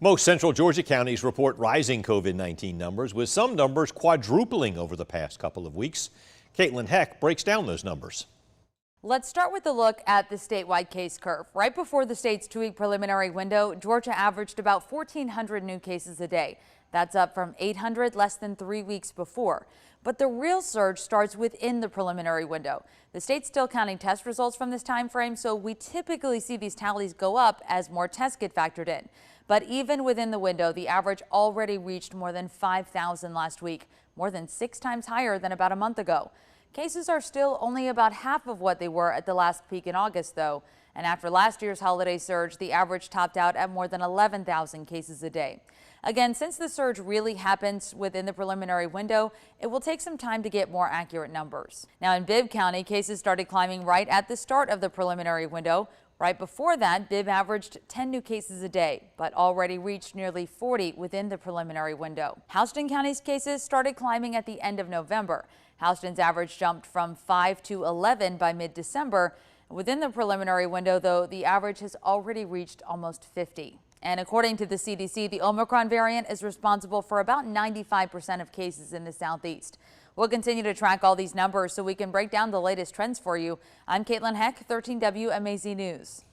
Most central Georgia counties report rising COVID-19 numbers, with some numbers quadrupling over the past couple of weeks. Caitlin Heck breaks down those numbers. Let's start with a look at the statewide case curve. Right before the state's 2-week preliminary window, Georgia averaged about 1,400 new cases a day. That's up from 800 less than 3 weeks before. But the real surge starts within the preliminary window. The state's still counting test results from this time frame, so we typically see these tallies go up as more tests get factored in. But even within the window, the average already reached more than 5,000 last week, more than 6 times higher than about a month ago. Cases are still only about half of what they were at the last peak in August, though. And after last year's holiday surge, the average topped out at more than 11,000 cases a day. Again, since the surge really happens within the preliminary window, it will take some time to get more accurate numbers. Now in Bibb County, cases started climbing right at the start of the preliminary window. Right before that, Bibb averaged 10 new cases a day, but already reached nearly 40 within the preliminary window. Houston County's cases started climbing at the end of November. Houston's average jumped from 5 to 11 by mid-December. Within the preliminary window, though, the average has already reached almost 50. And according to the CDC, the Omicron variant is responsible for about 95% of cases in the Southeast. We'll continue to track all these numbers so we can break down the latest trends for you. I'm Caitlin Heck, 13 WMAZ News.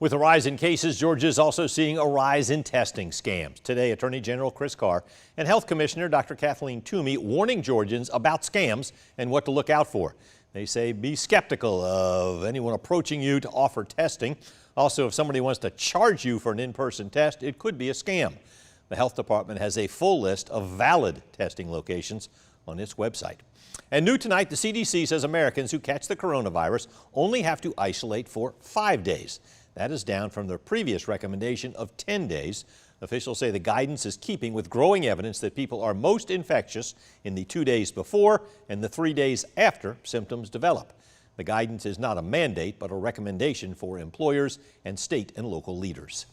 With a rise in cases, Georgia is also seeing a rise in testing scams. Today, Attorney General Chris Carr and Health Commissioner Dr. Kathleen Toomey warning Georgians about scams and what to look out for. They say be skeptical of anyone approaching you to offer testing. Also, if somebody wants to charge you for an in-person test, it could be a scam. The health department has a full list of valid testing locations on its website. And new tonight, the CDC says Americans who catch the coronavirus only have to isolate for 5 days. That is down from the previous recommendation of 10 days. Officials say the guidance is keeping with growing evidence that people are most infectious in the 2 days before and the 3 days after symptoms develop. The guidance is not a mandate, but a recommendation for employers and state and local leaders.